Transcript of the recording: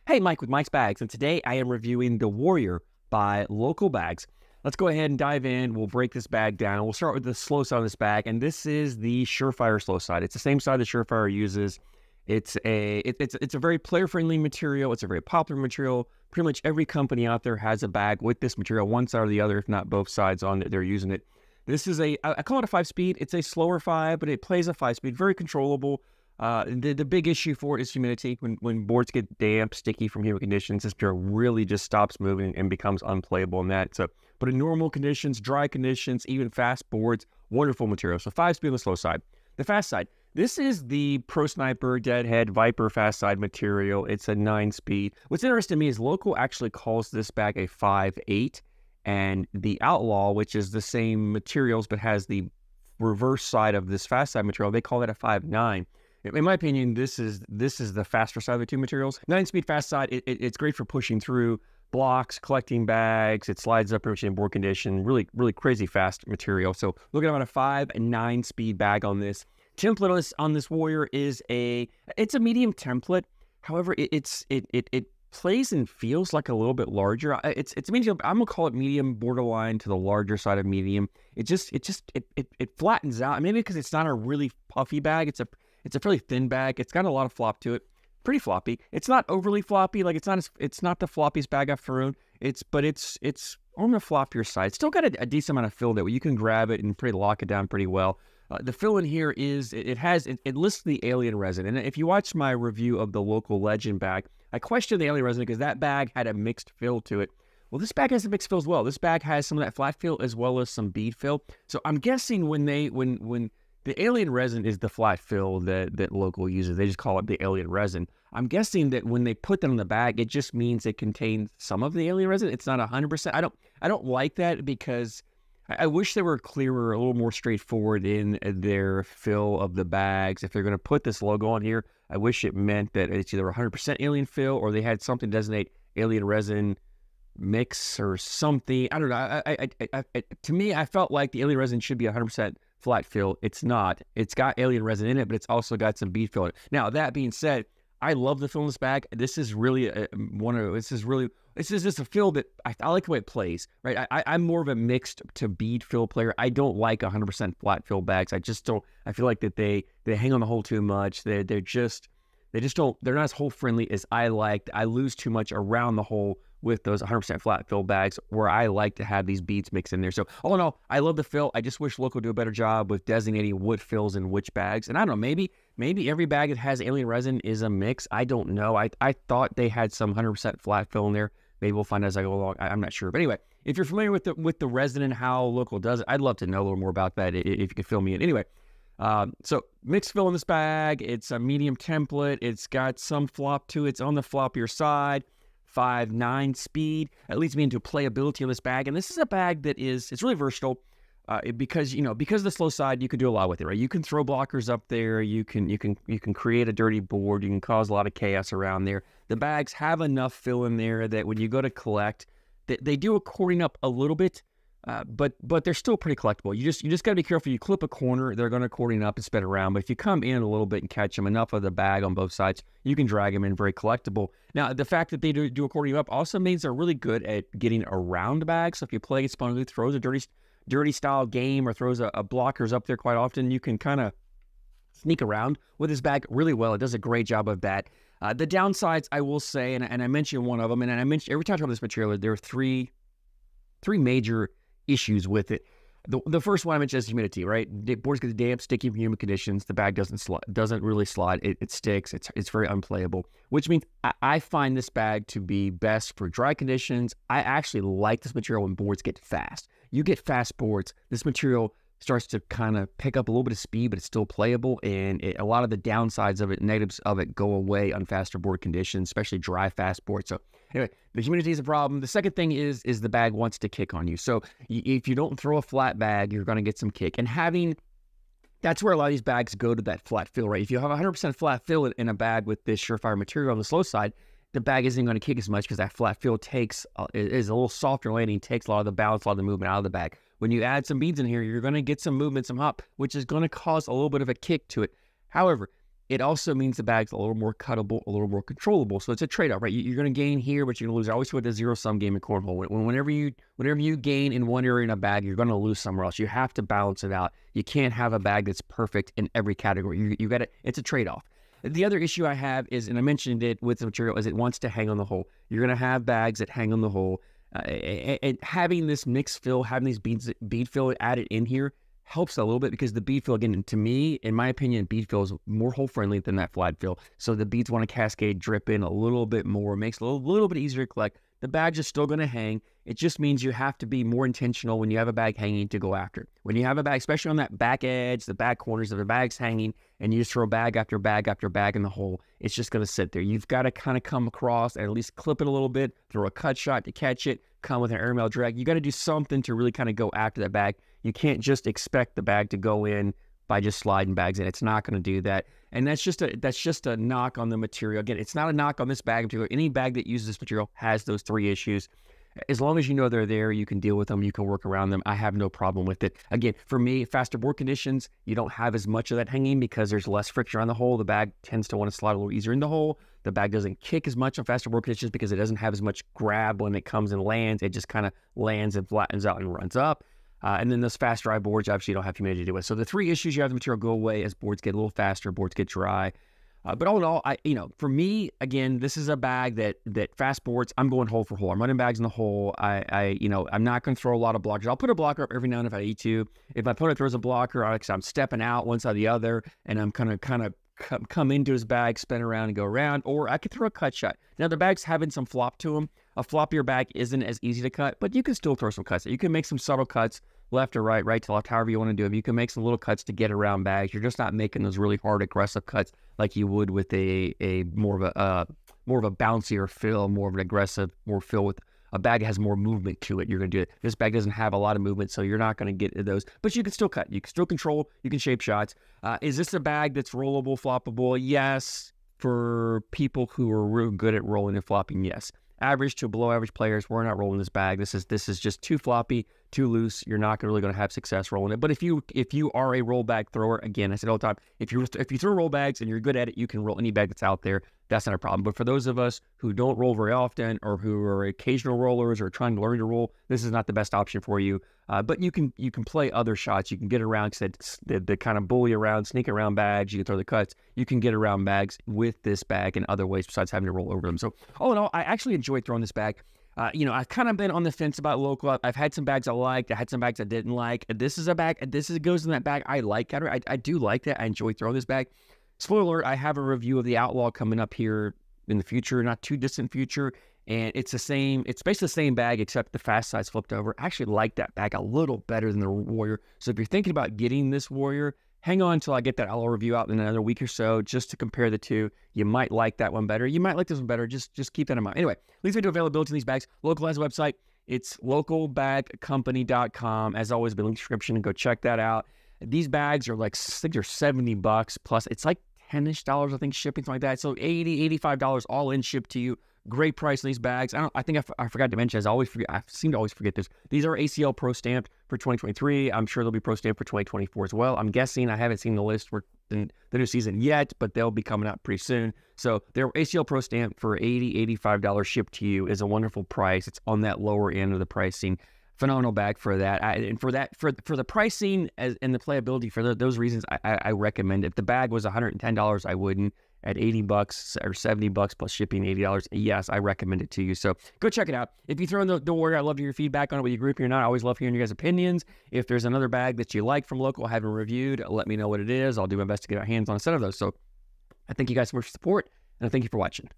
Hey, Mike with Mike's Bags, and today I am reviewing the Warrior by Local Bags. Let's go ahead and dive in. We'll break this bag down. We'll start with the slow side of this bag, and this is the Surefire slow side. It's the same side that Surefire uses. It's a very player-friendly material. It's a very popular material. Pretty much every company out there has a bag with this material, one side or the other, if not both sides on it. They're using it. This is I call it a 5-speed. It's a slower 5, but it plays a 5-speed, very controllable. The big issue for it is humidity. When boards get damp, sticky from humid conditions, this material really just stops moving and becomes unplayable in that. So, but in normal conditions, dry conditions, even fast boards, wonderful material. So 5-speed on the slow side. The fast side, this is the Pro Sniper, Deadhead, Viper fast side material. It's a 9-speed. What's interesting to me is Local actually calls this bag a 5.8, and the Outlaw, which is the same materials but has the reverse side of this fast side material, they call that a 5.9. In my opinion, this is the faster side of the two materials. 9-speed fast side, it's great for pushing through blocks, collecting bags. It slides up in board condition. Really crazy fast material. So looking at a 5 and 9-speed bag on this. Template on this Warrior is it's a medium template. However, it plays and feels like a little bit larger. It's medium. I'm gonna call it medium, borderline to the larger side of medium. It flattens out. Maybe because it's not a really puffy bag. It's a fairly thin bag. It's got a lot of flop to it. Pretty floppy. It's not overly floppy. Like it's not the floppiest bag I've thrown. It's on the floppier side. It's still got a decent amount of fill there where you can grab it and lock it down pretty well. The fill in here is it lists the alien resin. And if you watch my review of the Local Legend bag, I questioned the alien resin because that bag had a mixed fill to it. Well, this bag has a mixed fill as well. This bag has some of that flat fill as well as some bead fill. So I'm guessing when the alien resin is the flat fill that Local uses. They just call it the alien resin. I'm guessing that when they put that on the bag, it just means it contains some of the alien resin. It's not 100%. I don't like that because I wish they were clearer, a little more straightforward in their fill of the bags. If they're going to put this logo on here, I wish it meant that it's either 100% alien fill or they had something to designate alien resin mix or something. I don't know. To me, I felt like the alien resin should be 100% flat fill. It's not. It's got alien resin in it, but it's also got some bead fill in it. Now, that being said, I love the fill in this bag. This is really this is just a fill that I like the way it plays, right? I'm more of a mixed to bead fill player. I don't like 100% flat fill bags. I just don't. I feel like that they hang on the hole too much. They're not as hole friendly as I liked. I lose too much around the hole with those 100% flat fill bags where I like to have these beads mixed in there. So all in all, I love the fill. I just wish Local would do a better job with designating what fills in which bags. And I don't know, maybe every bag that has alien resin is a mix. I don't know. I thought they had some 100% flat fill in there. Maybe we'll find out as I go along. I'm not sure. But anyway, if you're familiar with the resin and how Local does it, I'd love to know a little more about that if you could fill me in. Anyway, so mixed fill in this bag. It's a medium template. It's got some flop to it. It's on the floppier side. 5.9 speed. That leads me into playability of this bag. And this is a bag that it's really versatile because of the slow side, you can do a lot with it, right? You can throw blockers up there. You can create a dirty board. You can cause a lot of chaos around there. The bags have enough fill in there that when you go to collect, they do a cording up a little bit, but they're still pretty collectible. You just got to be careful. You clip a corner, they're going to cording up and spin around. But if you come in a little bit and catch them enough of the bag on both sides, you can drag them in, very collectible. Now, the fact that they do a cording up also means they're really good at getting around bags. So if you play against someone who throws a dirty style game or throws a blockers up there quite often, you can kind of sneak around with this bag really well. It does a great job of that. The downsides, I will say, and I mentioned one of them, and I mentioned every time I talk about this material, there are three major issues with it. The first one I mentioned is humidity, right? The boards get damp, sticky from humid conditions. The bag doesn't really slide. It sticks. It's very unplayable, which means I find this bag to be best for dry conditions. I actually like this material when boards get fast. You get fast boards, this material starts to kind of pick up a little bit of speed, but it's still playable. And a lot of the downsides of it, negatives of it, go away on faster board conditions, especially dry, fast boards. So anyway, the humidity is a problem. The second thing is the bag wants to kick on you. So if you don't throw a flat bag, you're going to get some kick. And that's where a lot of these bags go to that flat fill, right? If you have 100% flat fill in a bag with this Surefire material on the slow side, the bag isn't going to kick as much because that flat fill is a little softer landing, takes a lot of the balance, a lot of the movement out of the bag. When you add some beads in here, you're going to get some movement, some hop, which is going to cause a little bit of a kick to it. However, it also means the bag's a little more cuttable, a little more controllable. So it's a trade-off, right? You're going to gain here, but you're going to lose. I always put the zero-sum game in cornhole. Whenever you gain in one area in a bag, you're going to lose somewhere else. You have to balance it out. You can't have a bag that's perfect in every category. You got to. It's a trade-off. The other issue I have is, and I mentioned it with the material, is it wants to hang on the hole. You're going to have bags that hang on the hole. And having this mixed fill, having these bead fill added in here helps a little bit, because the bead fill, again, to me, in my opinion, bead fill is more hole friendly than that flat fill. So the beads want to cascade, drip in a little bit more, makes it a little bit easier to collect. The bags are still going to hang. It just means you have to be more intentional when you have a bag hanging to go after it. When you have a bag, especially on that back edge, the back corners of the bag's hanging, and you just throw bag after bag after bag in the hole, it's just going to sit there. You've got to kind of come across and at least clip it a little bit, throw a cut shot to catch it, come with an airmail drag. You got to do something to really kind of go after that bag. You can't just expect the bag to go in by just sliding bags in. It's not going to do that. And that's just a knock on the material. Again, it's not a knock on this bag in particular. Any bag that uses this material has those three issues. As long as you know they're there, you can deal with them, you can work around them. I have no problem with it. Again, for me, faster board conditions, you don't have as much of that hanging because there's less friction on the hole. The bag tends to want to slide a little easier in the hole. The bag doesn't kick as much on faster board conditions because it doesn't have as much grab when it comes and lands. It just kind of lands and flattens out and runs up. And then those fast dry boards, obviously, you don't have humidity to deal with. So the three issues you have the material go away as boards get a little faster, boards get dry. But all in all, for me, again, this is a bag that fast boards, I'm going hole for hole. I'm running bags in the hole. I'm not going to throw a lot of blockers. I'll put a blocker up every now and then if I need to. If my opponent throws a blocker, I'm stepping out one side or the other, and I'm kind of come into his bag, spin around and go around, or I could throw a cut shot. Now, the bag's having some flop to them. A floppier bag isn't as easy to cut, but you can still throw some cuts. You can make some subtle cuts, left or right, right to left, however you want to do them. You can make some little cuts to get around bags. You're just not making those really hard, aggressive cuts like you would with a more of a bouncier fill, more of an aggressive, more fill with a bag that has more movement to it. You're going to do it. This bag doesn't have a lot of movement, so you're not going to get those. But you can still cut. You can still control. You can shape shots. Is this a bag that's rollable, floppable? Yes. For people who are real good at rolling and flopping, yes. Average to below average players, we're not rolling this bag. This is just too floppy, too loose. You're not really going to have success rolling it. But if you are a roll bag thrower, again, I said all the time, if you throw roll bags and you're good at it, you can roll any bag that's out there. That's not a problem. But for those of us who don't roll very often, or who are occasional rollers or trying to learn to roll, this is not the best option for you. But you can play other shots. You can get around, because the kind of bully around, sneak around bags. You can throw the cuts. You can get around bags with this bag in other ways besides having to roll over them. So all in all, I actually enjoyed throwing this bag. I've kind of been on the fence about local. I've had some bags I liked. I had some bags I didn't like. This is a bag. Goes in that bag I like. I do like that. I enjoy throwing this bag. Spoiler alert, I have a review of the Outlaw coming up here in the future, not too distant future. And it's basically the same bag, except the fast side's flipped over. I actually like that bag a little better than the Warrior. So if you're thinking about getting this Warrior, hang on until I get that Outlaw review out in another week or so, just to compare the two. You might like that one better. You might like this one better. Just keep that in mind. Anyway, leads me to availability of these bags. Local has a website. It's localbagcompany.com. As always, been in the description, and go check that out. These bags are like, I think they're $70 plus. It's like $10-ish, I think, shipping, something like that. So $80, $85 all in, shipped to you. Great price on these bags. I think I forgot to mention, I seem to always forget this. These are ACL Pro stamped for 2023. I'm sure they'll be Pro stamped for 2024 as well. I'm guessing. I haven't seen the list for the new season yet, but they'll be coming out pretty soon. So they're ACL Pro stamped for $80, $85 shipped to you is a wonderful price. It's on that lower end of the pricing. Phenomenal bag for that. And for the pricing and the playability, for those reasons, I recommend it. If the bag was $110, I wouldn't. At $80 or $70 plus shipping, $80, yes, I recommend it to you. So go check it out. If you throw in the Warrior, I'd love to hear your feedback on it, whether you agree with me or not. I always love hearing your guys' opinions. If there's another bag that you like from local, I haven't reviewed, let me know what it is. I'll do my best to get our hands on a set of those. So I thank you guys for your support, and I thank you for watching.